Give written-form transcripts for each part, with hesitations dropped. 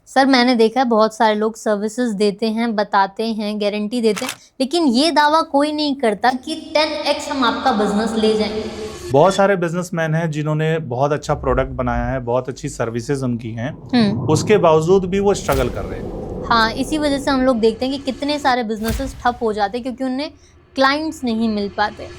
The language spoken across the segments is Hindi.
सर मैंने देखा है बहुत सारे लोग सर्विसेज देते हैं, बताते हैं, गारंटी देते हैं, लेकिन ये दावा कोई नहीं करता कि 10x हम आपका बिजनेस ले जाएंगे। बहुत सारे बिजनेसमैन हैं जिन्होंने बहुत अच्छा प्रोडक्ट बनाया है, बहुत अच्छी सर्विसेज उनकी हैं, उसके बावजूद भी वो स्ट्रगल कर रहे हैं। हाँ, इसी वजह से हम लोग देखते हैं कि कितने सारे बिजनेसेस ठप हो जाते हैं क्योंकि उन्हें क्लाइंट्स नहीं मिल पाते।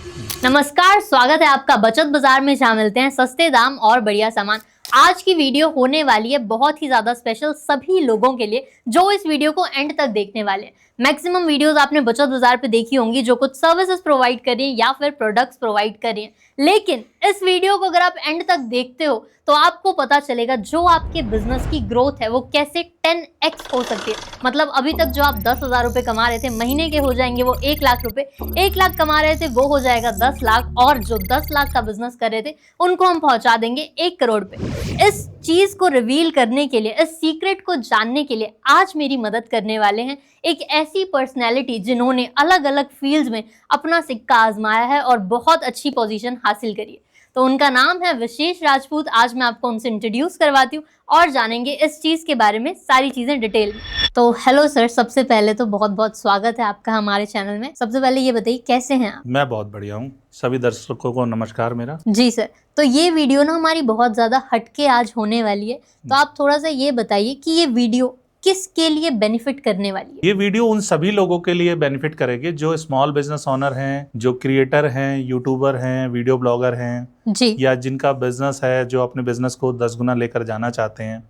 नमस्कार, स्वागत है आपका बचत बाजार में, जहाँ मिलते हैं सस्ते दाम और बढ़िया सामान। आज की वीडियो होने वाली है बहुत ही ज्यादा स्पेशल सभी लोगों के लिए जो इस वीडियो को एंड तक देखने वाले हैं। मैक्सिमम वीडियोस आपने बचत बाजार पे देखी होंगी जो कुछ सर्विसेज प्रोवाइड कर रही हैं या फिर प्रोडक्ट्स प्रोवाइड कर रही हैं, लेकिन इस वीडियो को अगर आप एंड तक देखते हो तो आपको पता चलेगा जो आपके बिजनेस की ग्रोथ है वो कैसे 10x हो सकती है। मतलब अभी तक जो आप 10,000 रुपए कमा रहे थे, महीने के हो जाएंगे वो 1 लाख रुपए, 1 लाख कमा रहे थे वो हो जाएगा 10 लाख, और जो 10 लाख का बिजनेस कर रहे थे उनको हम पहुंचा देंगे 1 करोड़ पे। इस चीज को रिवील करने के लिए, इस सीक्रेट को जानने के लिए आज मेरी मदद करने वाले हैं एक ऐसी पर्सनैलिटी जिन्होंने अलग अलग फील्ड्स में अपना सिक्का आजमाया है और बहुत अच्छी पोजीशन हासिल करी है। तो उनका नाम है विशेष राजपूत। आज मैं आपको उनसे इंट्रोड्यूस करवाती हूँ और जानेंगे इस चीज के बारे में सारी चीजें डिटेल में। तो हेलो सर, सबसे पहले तो बहुत बहुत स्वागत है आपका हमारे चैनल में। सबसे पहले ये बताइए कैसे हैं आप? मैं बहुत बढ़िया हूँ। सभी दर्शकों को नमस्कार मेरा। जी सर, तो ये वीडियो ना हमारी बहुत ज्यादा हटके आज होने वाली है, तो आप थोड़ा सा ये बताइए कि ये वीडियो किसके लिए बेनिफिट करने वाली है? ये वीडियो उन सभी लोगों के लिए बेनिफिट करेगी जो स्मॉल बिजनेस ओनर हैं, जो क्रिएटर हैं, यूट्यूबर हैं, वीडियो ब्लॉगर हैं जी, या जिनका बिजनेस है, जो अपने बिजनेस को 10 गुना लेकर जाना चाहते हैं,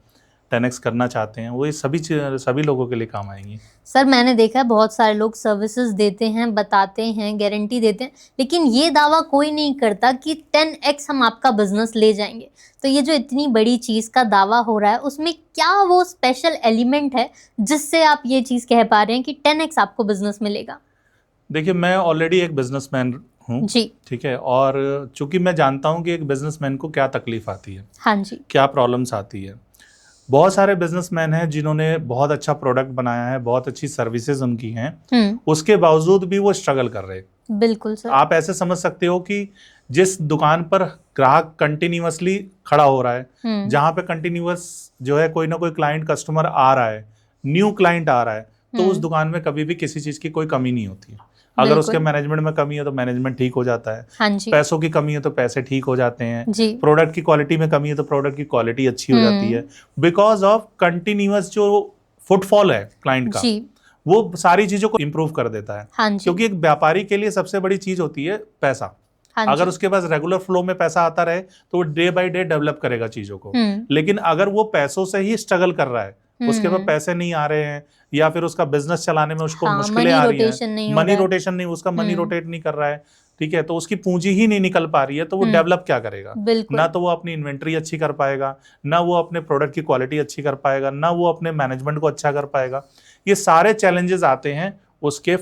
10x करना चाहते हैं, वो ये सभी लोगों के लिए काम आएंगी। सर मैंने देखा है बहुत सारे लोग सर्विसेज देते हैं, बताते हैं, गारंटी देते हैं, लेकिन ये दावा कोई नहीं करता कि 10x हम आपका बिजनेस ले जाएंगे। तो ये जो इतनी बड़ी चीज का दावा हो रहा है उसमें क्या वो स्पेशल एलिमेंट है जिससे आप ये चीज कह पा रहे हैं कि 10x आपको बिजनेस मिलेगा? देखिए, मैं ऑलरेडी एक बिजनेसमैन हूँ जी, ठीक है, और चूंकि मैं जानता हूँ कि एक बिजनेसमैन को क्या तकलीफ आती है, हाँ जी, क्या प्रॉब्लम्स आती है। बहुत सारे बिजनेसमैन हैं जिन्होंने बहुत अच्छा प्रोडक्ट बनाया है, बहुत अच्छी सर्विसेज उनकी हैं, उसके बावजूद भी वो स्ट्रगल कर रहे हैं। बिल्कुल सर। आप ऐसे समझ सकते हो कि जिस दुकान पर ग्राहक कंटिन्यूअसली खड़ा हो रहा है, जहां पे कंटिन्यूअस जो है कोई ना कोई क्लाइंट कस्टमर आ रहा है, न्यू क्लाइंट आ रहा है, तो उस दुकान में कभी भी किसी चीज की कोई कमी नहीं होती है। अगर उसके मैनेजमेंट में कमी है तो मैनेजमेंट ठीक हो जाता है, हाँ जी, पैसों की कमी है तो पैसे ठीक हो जाते हैं, जी, प्रोडक्ट की क्वालिटी में कमी है तो प्रोडक्ट की क्वालिटी अच्छी हो जाती है, बिकॉज ऑफ कंटिन्यूअस जो फुटफॉल है क्लाइंट का, जी, वो सारी चीजों को इंप्रूव कर देता है। हाँ जी, क्योंकि एक व्यापारी के लिए सबसे बड़ी चीज होती है पैसा। हाँ अगर जी, उसके पास रेगुलर फ्लो में पैसा आता रहे तो वो डे बाय डे डेवलप करेगा चीजों को। लेकिन अगर वो पैसों से ही स्ट्रगल कर रहा है, उसके पास पैसे नहीं आ रहे हैं, या फिर उसका बिजनेस चलाने में उसको मुश्किलें आ रही हैं, मनी रोटेशन नहीं, उसका मनी रोटेट नहीं कर रहा है, ठीक है, तो उसकी पूंजी ही नहीं निकल पा रही है, तो वो डेवलप क्या करेगा? ना तो वो अपनी इन्वेंट्री अच्छी कर पाएगा, ना वो अपने प्रोडक्ट की क्वालिटी अच्छी कर पाएगा, ना वो अपने मैनेजमेंट को अच्छा कर पाएगा। ये सारे चैलेंजेस आते हैं उसके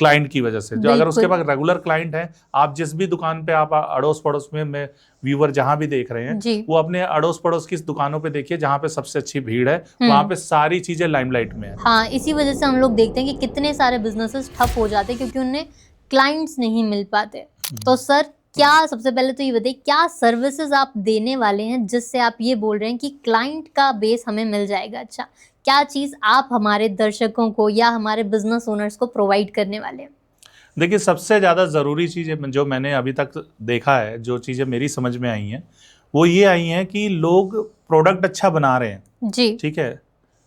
क्लाइंट की वजह से। जो अगर उसके पास रेगुलर क्लाइंट है, आप जिस भी दुकान पे आप अड़ोस पड़ोस में व्यूअर जहां भी देख रहे हैं, वो अपने अड़ोस पड़ोस की दुकानों पे देखिए जहां पे सबसे अच्छी भीड़ है, वहां पे सारी चीजें लाइमलाइट में है। हाँ, इसी वजह से हम लोग देखते हैं कि कितने सारे बिजनेसेस ठप हो जाते हैं क्योंकि उन्हें क्लाइंट्स नहीं मिल पाते। तो सर क्या, सबसे पहले तो ये बताइए क्या सर्विसेज आप देने वाले हैं जिससे आप ये बोल रहे हैं कि क्लाइंट का बेस हमें मिल जाएगा? अच्छा, क्या चीज आप हमारे दर्शकों को या हमारे बिजनेस ओनर्स को प्रोवाइड करने वाले हैं? देखिए, सबसे ज़्यादा ज़रूरी चीज़ जो मैंने अभी तक देखा है, जो चीज़ें मेरी समझ में आई हैं, वो ये आई हैं कि लोग प्रोडक्ट अच्छा बना रहे हैं, जी, ठीक है,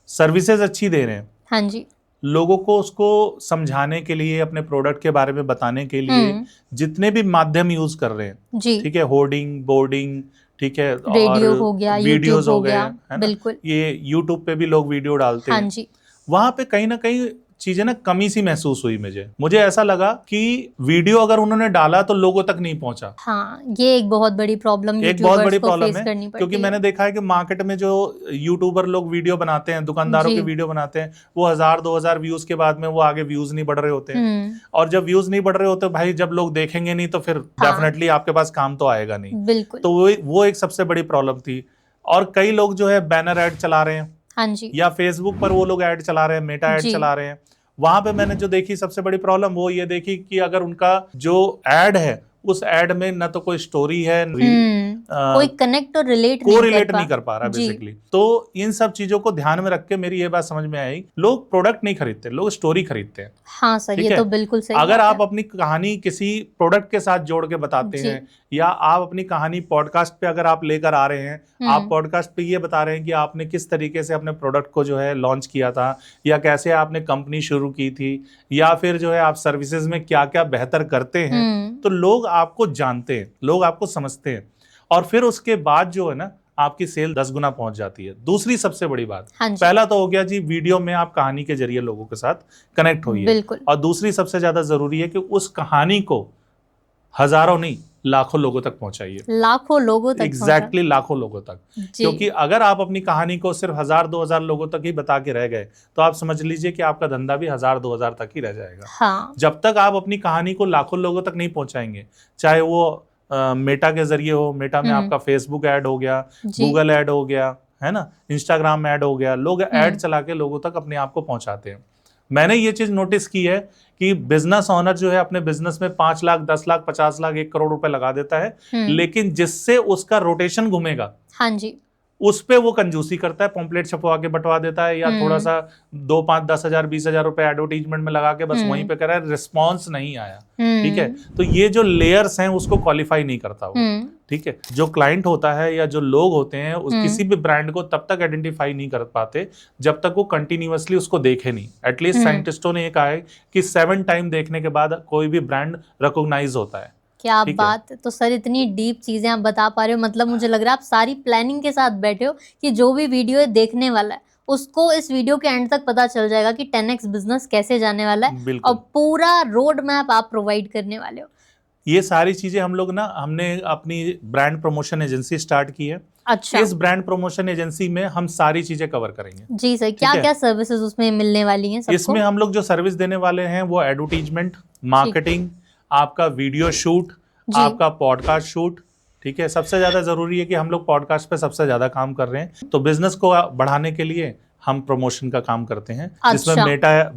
सर्विसेज अच्छी दे रहे हैं, हाँ जी, लोगों को उसको समझाने के लिए, अपने प्रोडक्ट के बारे में बताने के लिए जितने भी माध्यम यूज कर रहे हैं, जी, ठीक है, होर्डिंग, बोर्डिंग, ठीक है, रेडियो हो गया, वीडियोस हो गए, गया, है ना, बिल्कुल, ये यूट्यूब पे भी लोग वीडियो डालते हाँ हैं, जी, वहां पे कहीं ना कहीं चीजें ना कमी सी महसूस हुई मुझे ऐसा लगा कि वीडियो अगर उन्होंने डाला तो लोगों तक नहीं पहुंचा। हाँ, ये एक बहुत बड़ी प्रॉब्लम यूट्यूबर्स को फेस करनी पड़ती है, क्योंकि मैंने देखा है कि मार्केट में जो यूट्यूबर लोग वीडियो बनाते हैं, दुकानदारों के वीडियो बनाते हैं, वो 1000-2000 व्यूज के बाद में वो आगे व्यूज नहीं बढ़ रहे होते हैं, और जब व्यूज नहीं बढ़ रहे होते भाई, जब लोग देखेंगे नहीं तो फिर डेफिनेटली आपके पास काम तो आएगा नहीं। बिल्कुल, तो वो एक सबसे बड़ी प्रॉब्लम थी। और कई लोग जो है बैनर एड चला रहे हैं, हाँ जी, या फेसबुक पर वो लोग ऐड चला रहे हैं, मेटा ऐड चला रहे हैं। वहां पे मैंने जो देखी सबसे बड़ी प्रॉब्लम वो ये देखी कि अगर उनका जो ऐड है, उस ऐड में न तो कोई स्टोरी है, कोई कनेक्ट और रिलेट नहीं कर पा रहा बेसिकली। तो इन सब चीजों को ध्यान में रख के मेरी ये बात समझ में आई, लोग प्रोडक्ट नहीं खरीदते, लोग स्टोरी खरीदते हैं। हाँ सर, ये तो बिल्कुल सही। अगर आप अपनी कहानी किसी प्रोडक्ट के साथ जोड़ के बताते हैं, या आप अपनी कहानी पॉडकास्ट पे अगर आप लेकर आ रहे हैं, आप पॉडकास्ट पे ये बता रहे हैं कि आपने किस तरीके से अपने प्रोडक्ट को जो है लॉन्च किया था, या कैसे आपने कंपनी शुरू की थी, या फिर जो है आप सर्विसेज में क्या क्या बेहतर करते हैं, तो लोग आपको जानते हैं, लोग आपको समझते हैं, और फिर उसके बाद जो है ना आपकी सेल 10 गुना पहुंच जाती है। दूसरी सबसे बड़ी बात, पहला तो हो गया जी वीडियो में आप कहानी के जरिए लोगों के साथ कनेक्ट होइए, और दूसरी सबसे ज्यादा जरूरी है कि उस कहानी को हजारों नहीं लाखों लोगों तक पहुंचाइए, लाखों लोगों तक, एग्जैक्टली लाखों लोगों तक। क्योंकि अगर आप अपनी कहानी को सिर्फ 1000-2000 लोगों तक ही बता के रह गए, तो आप समझ लीजिए कि आपका धंधा भी 1000-2000 तक ही रह जाएगा। हाँ। जब तक आप अपनी कहानी को लाखों लोगों तक नहीं पहुंचाएंगे, चाहे वो मेटा के जरिए हो, मेटा में आपका फेसबुक ऐड हो गया, गूगल ऐड हो गया, है ना, इंस्टाग्राम ऐड हो गया, लोग ऐड चला के लोगों तक अपने आप को पहुंचाते हैं। मैंने ये चीज नोटिस की है कि बिजनेस ओनर जो है अपने बिजनेस में 5 लाख 10 लाख 50 लाख 1 करोड़ रुपए लगा देता है, लेकिन जिससे उसका रोटेशन घूमेगा, हाँ जी, उस पे वो कंजूसी करता है, पॉम्पलेट छपवा के बंटवा देता है, या थोड़ा सा 2, 5, 10 हजार 20 हजार रुपए एडवर्टीजमेंट में लगा के बस वहीं पे कर रहा है, रिस्पॉन्स नहीं आया। ठीक है, तो ये जो लेयर्स हैं उसको क्वालिफाई नहीं करता वो। ठीक है, जो क्लाइंट होता है या जो लोग होते हैं उस किसी भी ब्रांड को तब तक आइडेंटिफाई नहीं कर पाते जब तक वो कंटिन्यूअसली उसको देखे नहीं। एटलीस्ट साइंटिस्टों ने ये कहा है कि 7 टाइम देखने के बाद कोई भी ब्रांड रिकॉग्नाइज होता है। क्या बात है। तो सर इतनी डीप चीजें आप बता पा रहे हो, मतलब मुझे लग रहा है आप सारी प्लानिंग के साथ बैठे हो कि जो भी वीडियो देखने वाला है उसको इस वीडियो के एंड तक पता चल जाएगा कि 10x बिजनेस कैसे जाने वाला है, और पूरा रोड मैप आप प्रोवाइड करने वाले हो। ये सारी चीजें हम लोग ना, हमने अपनी ब्रांड प्रमोशन एजेंसी स्टार्ट की है। अच्छा। इस ब्रांड प्रमोशन एजेंसी में हम सारी चीजें कवर करेंगे। जी सर, क्या क्या सर्विसेज उसमें मिलने वाली हैं सबको? इसमें हम लोग जो सर्विस देने वाले हैं वो एडवर्टीजमेंट, मार्केटिंग, आपका वीडियो शूट, आपका पॉडकास्ट शूट। ठीक है, सबसे ज्यादा जरूरी है कि हम लोग पॉडकास्ट पे सबसे ज्यादा काम कर रहे हैं, तो बिजनेस को बढ़ाने के लिए हम प्रमोशन का काम करते हैं। अच्छा। जिसमें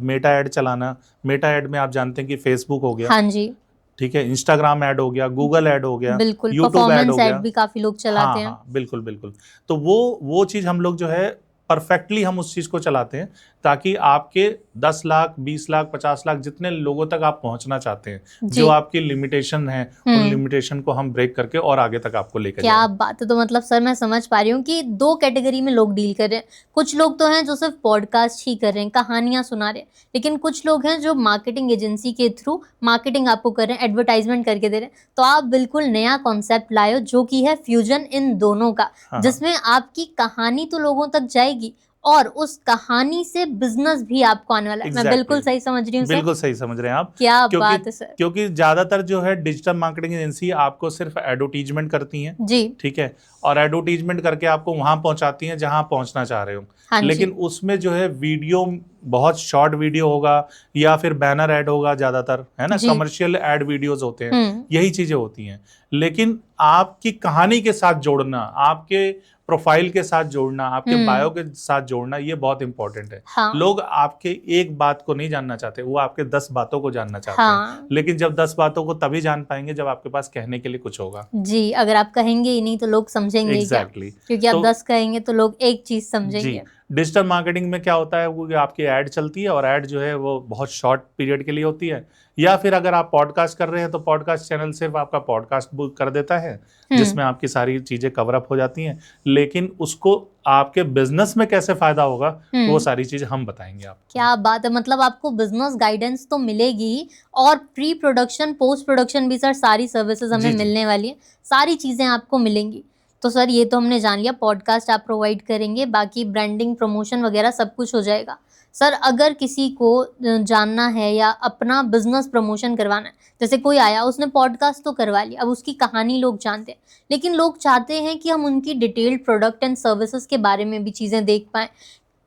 मेटा ऐड चलाना, मेटा ऐड में आप जानते हैं कि फेसबुक हो गया, हाँ जी, ठीक है, इंस्टाग्राम ऐड हो गया, गूगल ऐड हो गया, बिल्कुल, यूट्यूब ऐड हो गया, भी काफी लोग चलाते हैं। हाँ, बिल्कुल बिल्कुल। तो वो चीज हम लोग जो है परफेक्टली हम उस चीज को चलाते हैं ताकि आपके 10 लाख 20 लाख 50 लाख जितने लोगों तक आप पहुंचना चाहते हैं, जो आपकी लिमिटेशन है, उन लिमिटेशन को हम ब्रेक करके और आगे तक आपको लेकर क्या बात है। तो मतलब सर मैं समझ पा रही हूँ कि 2 कैटेगरी में लोग डील कर रहे हैं। कुछ लोग तो हैं जो सिर्फ पॉडकास्ट ही कर रहे हैं, कहानियां सुना रहे हैं, लेकिन कुछ लोग हैं जो मार्केटिंग एजेंसी के थ्रू मार्केटिंग आपको कर रहे हैं, एडवर्टाइजमेंट करके दे रहे हैं। तो आप बिल्कुल नया कॉन्सेप्ट लाए हो जो कि है फ्यूजन इन दोनों का, जिसमें आपकी कहानी तो लोगों तक जाएगी और उस कहानी से बिजनेस भी आपको आने वाला है। मैं बिल्कुल सही समझ रही हूँ सर? बिल्कुल सही समझ रहे हैं आप। क्या बात है सर। क्योंकि ज्यादातर जो है डिजिटल मार्केटिंग एजेंसी आपको सिर्फ एडवर्टीजमेंट करती हैं जी, ठीक है, और एडवर्टीजमेंट करके आपको वहां पहुंचाती हैं जहां पहुंचना चाह रहे हो। हाँ, लेकिन उसमें जो है वीडियो बहुत शॉर्ट वीडियो होगा या फिर बैनर ऐड होगा, ज्यादातर है ना, कमर्शियल ऐड वीडियोस होते हैं, यही चीजें होती हैं। लेकिन आपकी कहानी के साथ जोड़ना, आपके प्रोफाइल के साथ जोड़ना, आपके बायो के साथ जोड़ना, ये बहुत इंपॉर्टेंट है। हाँ। लोग आपके एक बात को नहीं जानना चाहते, वो आपके 10 बातों को जानना चाहते हैं। लेकिन जब 10 बातों को तभी जान पाएंगे जब आपके पास कहने के लिए कुछ होगा। जी, अगर आप कहेंगे ही नहीं तो लोग समझेंगे Exactly. क्योंकि आप 10 कहेंगे तो लोग एक चीज समझेंगे। डिजिटल मार्केटिंग में क्या होता है, वो आपकी ऐड चलती है और ऐड जो है वो बहुत शॉर्ट पीरियड के लिए होती है, या फिर अगर आप पॉडकास्ट कर रहे हैं तो पॉडकास्ट चैनल सिर्फ आपका पॉडकास्ट बुक कर देता है जिसमें आपकी सारी चीजें कवर अप हो जाती हैं। लेकिन उसको आपके बिजनेस में कैसे फायदा होगा वो सारी चीजें हम बताएंगे आपको। क्या बात है, मतलब आपको बिजनेस गाइडेंस तो मिलेगी और प्री प्रोडक्शन पोस्ट प्रोडक्शन भी सर सारी सर्विसेज हमें मिलने वाली है, सारी चीजें आपको मिलेंगी। तो सर ये तो हमने जान लिया, पॉडकास्ट आप प्रोवाइड करेंगे, बाकी ब्रांडिंग प्रमोशन वगैरह सब कुछ हो जाएगा। सर अगर किसी को जानना है या अपना बिजनेस प्रमोशन करवाना है, जैसे कोई आया उसने पॉडकास्ट तो करवा लिया, अब उसकी कहानी लोग जानते हैं, लेकिन लोग चाहते हैं कि हम उनकी डिटेल्ड प्रोडक्ट एंड सर्विसेज के बारे में भी चीज़ें देख पाएँ,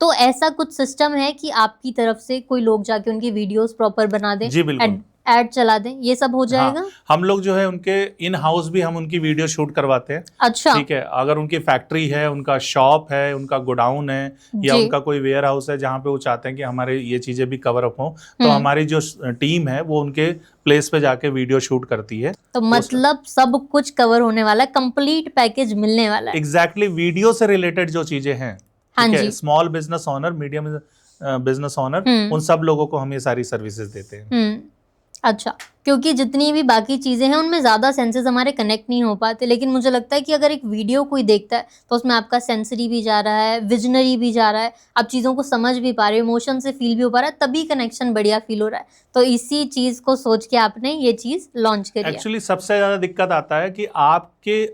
तो ऐसा कुछ सिस्टम है कि आपकी तरफ से कोई लोग जाके उनकी वीडियोस प्रॉपर बना दें? जी बिल्कुल, ऐड चला दें, ये सब हो जाएगा? हाँ, हम लोग जो है उनके इन हाउस भी हम उनकी वीडियो शूट करवाते हैं। अच्छा, ठीक है, अगर उनकी फैक्ट्री है, उनका शॉप है, उनका गोडाउन है या जी। उनका कोई वेयर हाउस है जहाँ पे वो चाहते हैं कि हमारे ये चीजें भी कवर अप हो, तो हमारी जो टीम है वो उनके प्लेस पे जाके वीडियो शूट करती है। तो मतलब सब कुछ कवर होने वाला है, कंप्लीट पैकेज मिलने वाला है। एग्जैक्टली वीडियो से रिलेटेड जो चीजें हैं, हाँ ठीक है, जी। Small business owner, medium business owner, उन सब लोगों को हम ये सारी सर्विसेज देते हैं। अच्छा, क्योंकि जितनी भी बाकी चीजें हैं उनमें ज्यादा सेंसेस हमारे कनेक्ट नहीं हो पाते, लेकिन मुझे लगता है कि अगर एक वीडियो कोई देखता है तो उसमें आपका सेंसरी भी जा रहा है, विजनरी भी जा रहा है, आप चीजों को समझ भी पा रहे हो, इमोशन से फील भी हो पा रहा है, तभी कनेक्शन बढ़िया फील हो रहा है। तो इसी चीज को सोच के आपने ये चीज लॉन्च करी है। एक्चुअली सबसे ज्यादा दिक्कत आता है कि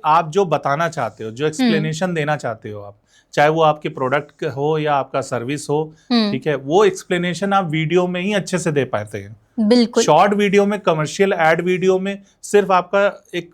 आप जो बताना चाहते हो, जो एक्सप्लेनेशन देना चाहते हो, आप चाहे वो आपके प्रोडक्ट हो या आपका सर्विस हो, ठीक है, वो एक्सप्लेनेशन आप वीडियो में ही अच्छे से दे पाते हैं। बिल्कुल। शॉर्ट वीडियो में, कमर्शियल एड वीडियो में सिर्फ आपका एक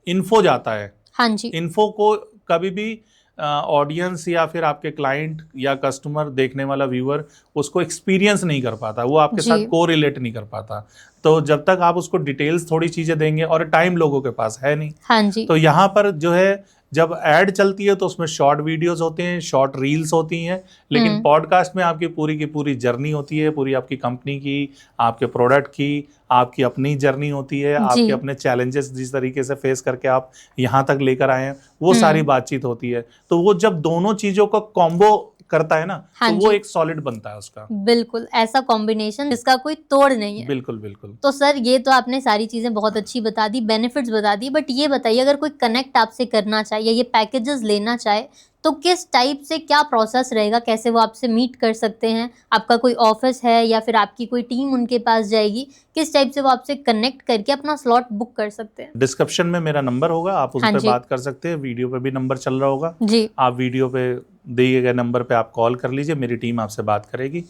इन्फो जाता है। हाँ जी। इन्फो को कभी भी ऑडियंस या फिर आपके क्लाइंट या कस्टमर, देखने वाला व्यूअर उसको एक्सपीरियंस नहीं कर पाता, वो आपके साथ को रिलेट नहीं कर पाता। तो जब तक आप उसको डिटेल्स थोड़ी चीजें देंगे, और टाइम लोगों के पास है नहीं। हाँ जी। तो यहाँ पर जो है जब एड चलती है तो उसमें शॉर्ट वीडियोस होते हैं, शॉर्ट रील्स होती हैं, लेकिन पॉडकास्ट में आपकी पूरी की पूरी जर्नी होती है, पूरी आपकी कंपनी की, आपके प्रोडक्ट की, आपकी अपनी जर्नी होती है, आपके अपने चैलेंजेस जिस तरीके से फेस करके आप यहाँ तक लेकर आए हैं, वो सारी बातचीत होती है। तो वो जब दोनों चीजों का कॉम्बो करता है ना, तो वो एक सॉलिड बनता है उसका। बिल्कुल, ऐसा कॉम्बिनेशन जिसका कोई तोड़ नहीं है। बिल्कुल बिल्कुल। तो सर ये तो आपने सारी चीजें बहुत अच्छी बता दी, बेनिफिट्स बता दी, बट ये बताइए अगर कोई कनेक्ट आपसे करना चाहे या ये पैकेजेस लेना चाहे तो किस टाइप से, क्या प्रोसेस रहेगा, कैसे वो आपसे मीट कर सकते हैं? आपका कोई ऑफिस है या फिर आपकी कोई टीम उनके पास जाएगी? किस टाइप से वो आपसे कनेक्ट करके अपना स्लॉट बुक कर सकते हैं? डिस्क्रिप्शन में मेरा नंबर होगा, आप उस पर बात कर सकते हैं। वीडियो पे भी नंबर चल रहा होगा जी। आप वीडियो पे दिए गए नंबर पे आप कॉल कर लीजिए, मेरी टीम आपसे बात करेगी,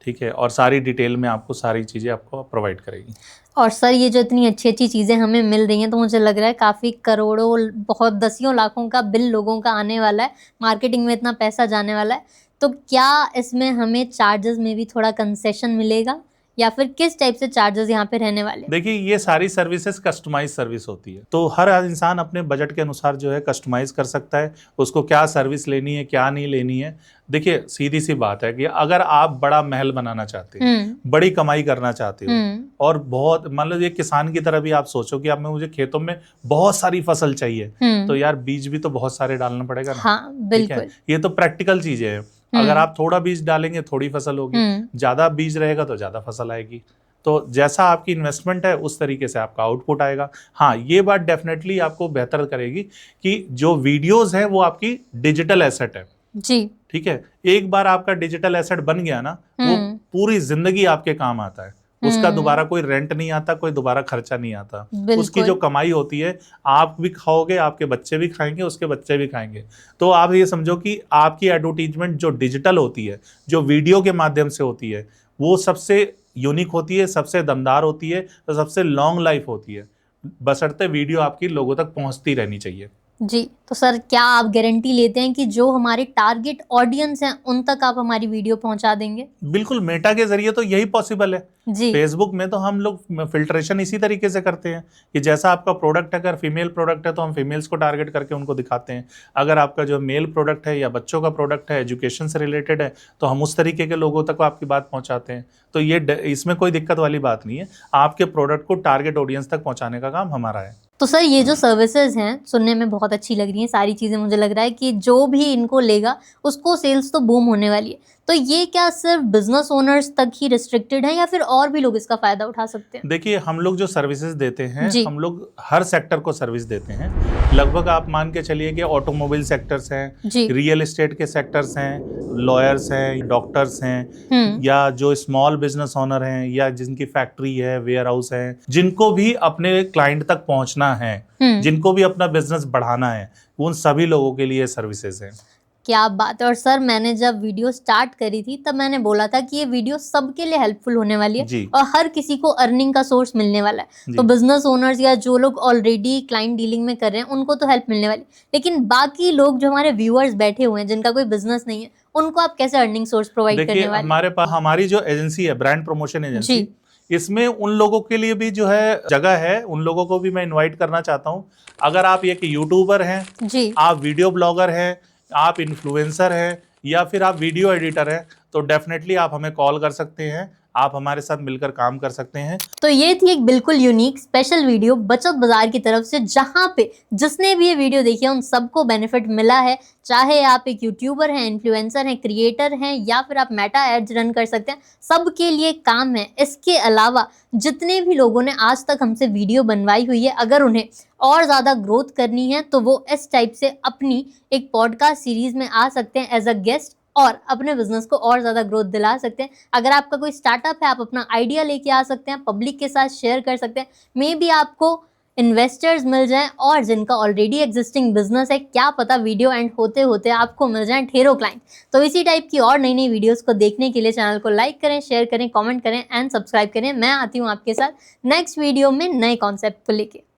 ठीक है, और सारी डिटेल में आपको सारी चीज़ें आपको प्रोवाइड करेगी। और सर ये जो इतनी अच्छी अच्छी चीज़ें हमें मिल रही हैं, तो मुझे लग रहा है काफ़ी करोड़ों, बहुत दसियों लाखों का बिल लोगों का आने वाला है, मार्केटिंग में इतना पैसा जाने वाला है। तो क्या इसमें हमें चार्जेस में भी थोड़ा कंसेशन मिलेगा या फिर किस टाइप से चार्जेस यहाँ पे रहने वाले? देखिए, ये सारी सर्विसेज कस्टमाइज सर्विस होती है, तो हर इंसान अपने बजट के अनुसार जो है कस्टमाइज कर सकता है, उसको क्या सर्विस लेनी है, क्या नहीं लेनी है। देखिए, सीधी सी बात है कि अगर आप बड़ा महल बनाना चाहते हैं, बड़ी कमाई करना चाहते हो, और बहुत, मान लो ये किसान की तरह भी आप सोचो कि अब मुझे खेतों में बहुत सारी फसल चाहिए, तो यार बीज भी तो बहुत सारे डालना पड़ेगा ना। हाँ, बिल्कुल। ये तो प्रैक्टिकल चीजें हैं। अगर आप थोड़ा बीज डालेंगे थोड़ी फसल होगी, ज्यादा बीज रहेगा तो ज्यादा फसल आएगी। तो जैसा आपकी इन्वेस्टमेंट है उस तरीके से आपका आउटपुट आएगा। हाँ, ये बात डेफिनेटली आपको बेहतर करेगी कि जो वीडियोस है वो आपकी डिजिटल एसेट है जी, ठीक है। एक बार आपका डिजिटल एसेट बन गया ना, वो पूरी जिंदगी आपके काम आता है, उसका दोबारा कोई रेंट नहीं आता, कोई दोबारा खर्चा नहीं आता। उसकी जो कमाई होती है, आप भी खाओगे, आपके बच्चे भी खाएंगे, उसके बच्चे भी खाएंगे। तो आप ये समझो कि आपकी एडवर्टीजमेंट जो डिजिटल होती है, जो वीडियो के माध्यम से होती है, वो सबसे यूनिक होती है, सबसे दमदार होती है, तो सबसे लॉन्ग लाइफ होती है, बशर्ते वीडियो आपकी लोगों तक पहुंचती रहनी चाहिए जी। तो सर क्या आप गारंटी लेते हैं कि जो हमारे टारगेट ऑडियंस हैं उन तक आप हमारी वीडियो पहुंचा देंगे? बिल्कुल, मेटा के जरिए तो यही पॉसिबल है जी। फेसबुक में तो हम लोग फिल्ट्रेशन इसी तरीके से करते हैं कि जैसा आपका प्रोडक्ट है, अगर फीमेल प्रोडक्ट है तो हम फीमेल्स को टारगेट करके उनको दिखाते हैं। अगर आपका जो मेल प्रोडक्ट है या बच्चों का प्रोडक्ट है, एजुकेशन से रिलेटेड है, तो हम उस तरीके के लोगों तक आपकी बात पहुंचाते हैं। तो ये इसमें कोई दिक्कत वाली बात नहीं है, आपके प्रोडक्ट को टारगेट ऑडियंस तक पहुंचाने का काम हमारा है। तो सर ये जो सर्विसेज हैं सुनने में बहुत अच्छी लग रही हैं, सारी चीज़ें मुझे लग रहा है कि जो भी इनको लेगा उसको सेल्स तो बूम होने वाली है। तो ये क्या सिर्फ बिजनेस ओनर्स तक ही रिस्ट्रिक्टेड है या फिर और भी लोग इसका फायदा उठा सकते हैं? देखिए, हम लोग जो सर्विसेज देते हैं, हम लोग हर सेक्टर को सर्विस देते हैं। लगभग आप मान के चलिए कि ऑटोमोबाइल सेक्टर्स हैं, रियल एस्टेट के सेक्टर्स हैं, लॉयर्स हैं, डॉक्टर्स हैं, या जो स्मॉल बिजनेस ओनर हैं, या जिनकी फैक्ट्री है, वेयर हाउस है, जिनको भी अपने क्लाइंट तक पहुंचना है, जिनको भी अपना बिजनेस बढ़ाना है, उन सभी लोगों के लिए सर्विसेज हैं। क्या बात है। और सर मैंने जब वीडियो स्टार्ट करी थी तब मैंने बोला था कि ये वीडियो सबके लिए हेल्पफुल होने वाली है और हर किसी को अर्निंग का सोर्स मिलने वाला है। तो बिजनेस ओनर्स या जो लोग ऑलरेडी क्लाइंट डीलिंग में कर रहे हैं उनको तो हेल्प मिलने वाली, लेकिन बाकी लोग जो हमारे व्यूअर्स बैठे हुए हैं जिनका कोई बिजनेस नहीं है, उनको आप कैसे अर्निंग सोर्स प्रोवाइड करने वाले? हमारे पास हमारी जो एजेंसी है, ब्रांड प्रमोशन एजेंसी, इसमें उन लोगों के लिए भी जो है जगह है, उन लोगों को भी मैं इनवाइट करना चाहता हूँ। अगर आप एक यूट्यूबर हैं जी, आप वीडियो ब्लॉगर हैं, आप इन्फ्लुएंसर हैं या फिर आप वीडियो एडिटर हैं, तो डेफिनेटली आप हमें कॉल कर सकते हैं, आप हमारे साथ मिलकर काम कर सकते हैं। तो ये थी एक बिल्कुल यूनिक स्पेशल वीडियो बचत बाजार की तरफ से, जहां पे जिसने भी ये वीडियो देखी है उन सबको बेनिफिट मिला है। चाहे आप एक यूट्यूबर हैं, इन्फ्लुएंसर हैं, क्रिएटर हैं या फिर आप मेटा एड्स रन कर सकते हैं, सबके लिए काम है। इसके अलावा जितने भी लोगों ने आज तक हमसे वीडियो बनवाई हुई है, अगर उन्हें और ज़्यादा ग्रोथ करनी है तो वो इस टाइप से अपनी एक पॉडकास्ट सीरीज में आ सकते हैं एज अ गेस्ट और अपने बिजनेस को और ज़्यादा ग्रोथ दिला सकते हैं। अगर आपका कोई स्टार्टअप है, आप अपना आइडिया लेके आ सकते हैं, पब्लिक के साथ शेयर कर सकते हैं। मे बी आपको इन्वेस्टर्स मिल जाएं और जिनका ऑलरेडी एग्जिस्टिंग बिजनेस है, क्या पता वीडियो एंड होते होते आपको मिल जाएं ढेरों क्लाइंट। तो इसी टाइप की और नई नई वीडियोस को देखने के लिए चैनल को लाइक करें, शेयर करें, कमेंट करें एंड सब्सक्राइब करें। मैं आती हूँ आपके साथ नेक्स्ट वीडियो में नए कॉन्सेप्ट को लेके।